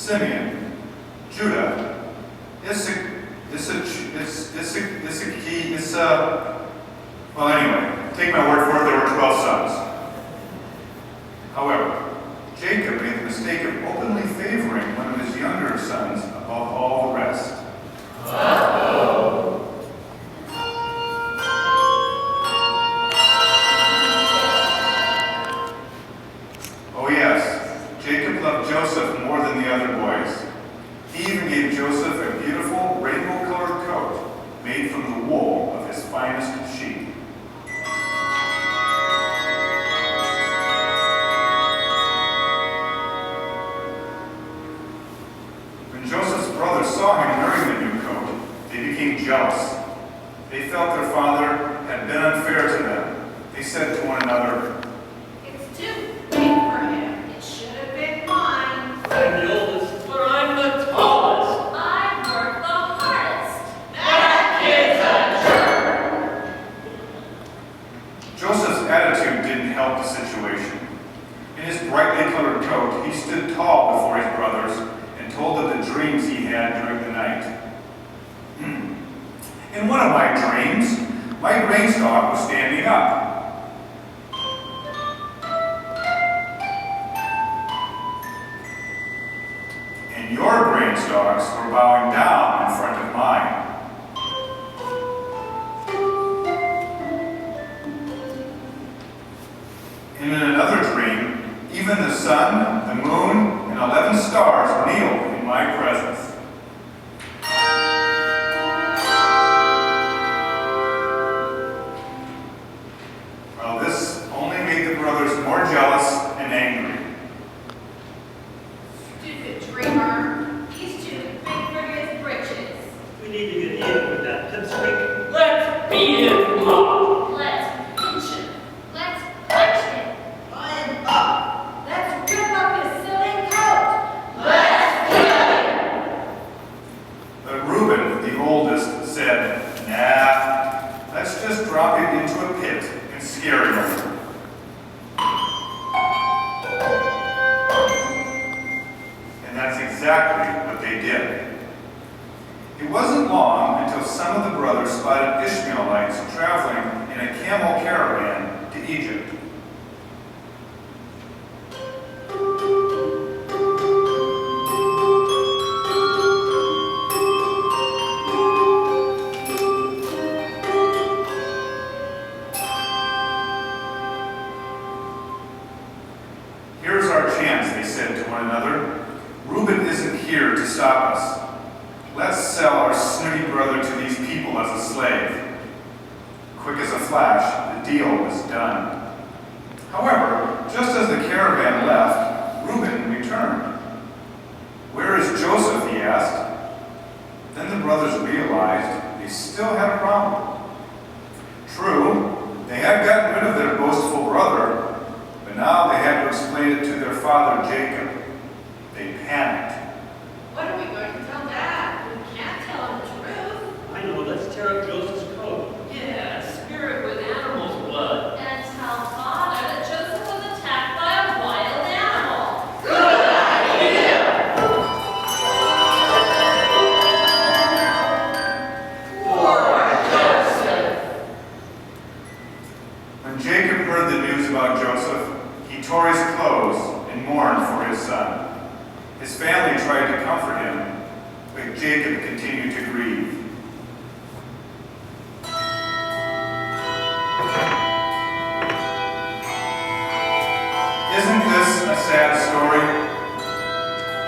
Simeon, Judah, well anyway, take my word for it, there were 12 sons. However, Jacob made the mistake of openly favoring one of his younger sons above all the rest. Oh yes, Jacob loved Joseph more than the other boys. He even gave Joseph a beautiful rainbow-colored coat made from the wool of his finest sheep. When Joseph's brothers saw him wearing the new coat, they became jealous. They felt their father had been unfair to them. They said to one another, "It's too big for him. It should have been mine. I'm the oldest, but I'm the tallest. I work the hardest. That kid's a jerk." Joseph's attitude didn't help the situation. In his brightly colored coat, he stood tall before his brothers and told them the dreams he had during the night. In one of my dreams, my grain stalk was standing up. And your grain stalks were bowing down in front of mine. And in another dream, even the sun, the moon, and 11 stars kneeled in my presence. Well, this only made the brothers more jealous and angry. Stupid dreamer. He's too big for his britches. We need to get in with that pipsqueak. Let's beat him up. Let's pinch him. Let's punch him. I'm up. Let's rip up his silly coat. Let's kill him. But Reuben, the oldest, said, "Nah, let's just drop it into a pit and scare him over." And that's exactly what they did. It wasn't long until some of the brothers spotted Ishmaelites traveling in a camel caravan to Egypt. "Here's our chance," they said to one another. "Reuben isn't here to stop us. Let's sell our snooty brother to these people as a slave." Quick as a flash, the deal was done. However, just as the caravan left, Reuben returned. "Where is Joseph?" he asked. Then the brothers realized they still had a problem. True, they had gotten rid of their boastful brother, but now they had to explain it to their father Jacob. They panicked. What are we going to tell Dad? We can't tell him the truth. I know, let's tear up Joseph's coat. Yeah, smear it with animal's blood. And tell Father that Joseph was attacked by a wild animal. Good idea! Poor Joseph! When Jacob heard the news about Joseph, he tore his clothes and mourned for his son. His family tried to comfort him, but Jacob continued to grieve. Isn't this a sad story?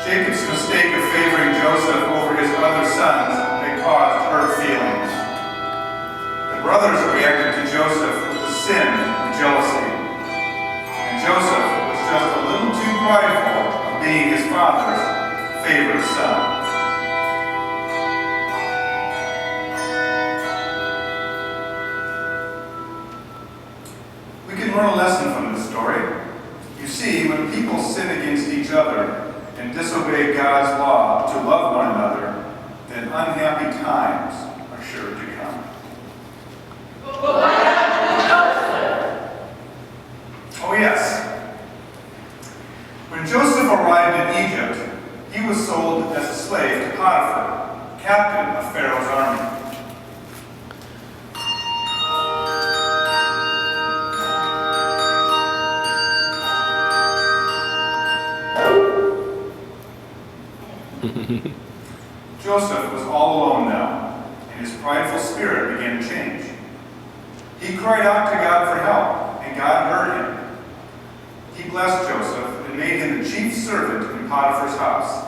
Jacob's mistake of favoring Joseph over his other sons had caused hurt feelings. The brothers reacted to Joseph with sin and jealousy. And Joseph was just a little too prideful of being his father's favorite son. We can learn a lesson from this story. You see, when people sin against each other and disobey God's law to love one another, then unhappy times are sure to come. But what happened to Joseph? Oh yes. When Joseph arrived in Egypt, he was sold as a slave to Potiphar, captain of Pharaoh's army. Joseph was all alone now, and his prideful spirit began to change. He cried out to God for help, and God heard him. He blessed Joseph and made him the chief servant in Potiphar's house.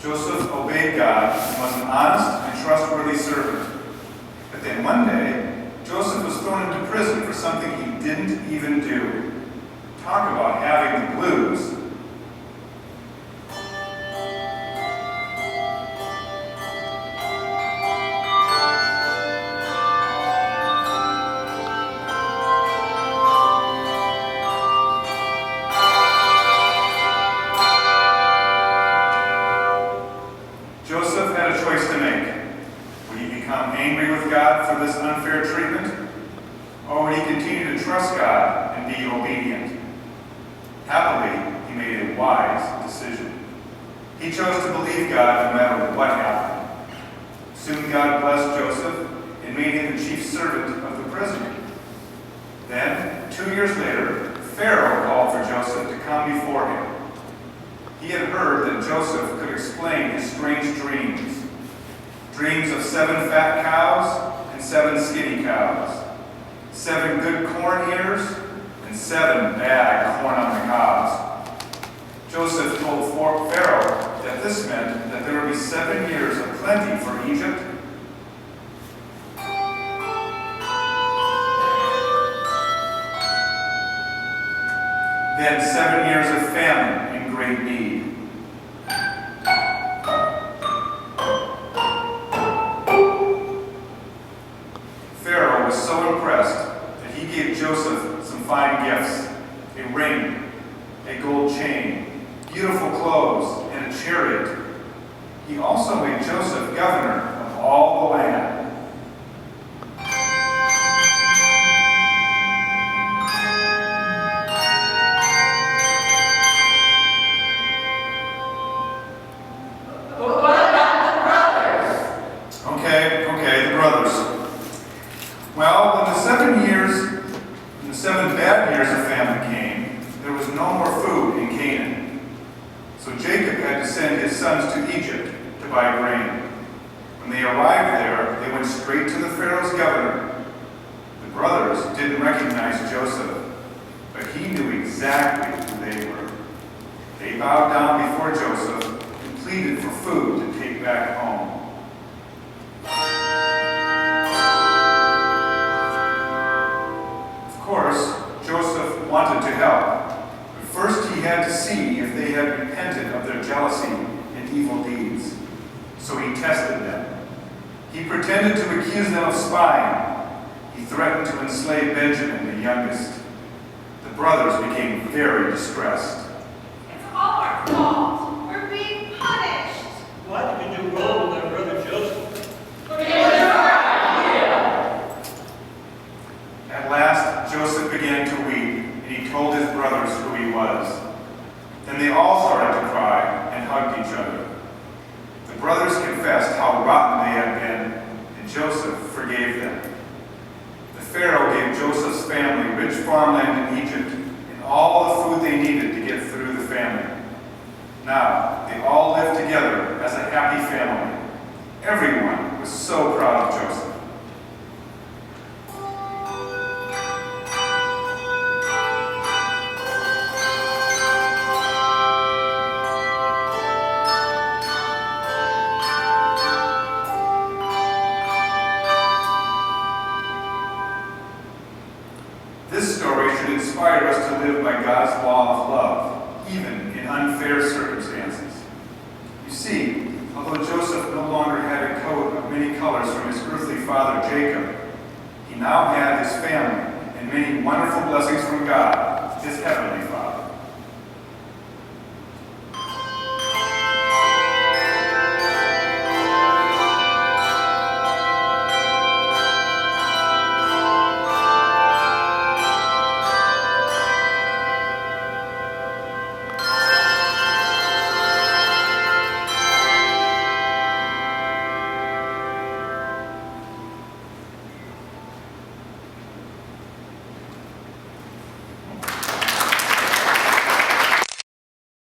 Joseph obeyed God and was an honest and trustworthy servant. But then one day, Joseph was thrown into prison for something he didn't even do. Talk about having the blues. Joseph had a choice to make. Would he become angry with God for this unfair treatment? Or would he continue to trust God and be obedient? Happily, he made a wise decision. He chose to believe God no matter what happened. Soon God blessed Joseph and made him the chief servant of the prison. Then, 2 years later, Pharaoh called for Joseph to come before him. He had heard that Joseph could explain his strange dreams. Dreams of 7 fat cows and 7 skinny cows, 7 good corn ears and 7 bad corn on the cobs. Joseph told Pharaoh that this meant that there would be 7 years of plenty for Egypt, then 7 years of famine and great need. Pharaoh was so impressed that he gave Joseph some fine gifts: a ring, a gold chain, beautiful clothes, and a chariot. He also made Joseph governor of all the land. Okay, the brothers. Well, when the 7 bad years of famine came, there was no more food in Canaan. So Jacob had to send his sons to Egypt to buy grain. When they arrived there, they went straight to the Pharaoh's governor. The brothers didn't recognize Joseph, but he knew exactly who they were. They bowed down before Joseph and pleaded for food to take back home. Of course, Joseph wanted to help, but first he had to see if they had repented of their jealousy and evil deeds. So he tested them. He pretended to accuse them of spying. He threatened to enslave Benjamin, the youngest. The brothers became very distressed. It's all our fault. We're being punished. Why did we do wrong with our brother Joseph? At last, Joseph began to weep, and he told his brothers who he was. Then they all started to cry and hugged each other. The brothers confessed how rotten they had been, and Joseph forgave them. The Pharaoh gave Joseph's family rich farmland in Egypt and all the food they needed to get through the famine. Now, they all lived together as a happy family. Everyone was so proud of Joseph. This story should inspire us to live by God's law of love, even in unfair circumstances. You see, although Joseph no longer had a coat of many colors from his earthly father Jacob, he now had his family and many wonderful blessings from God, his heavenly Father.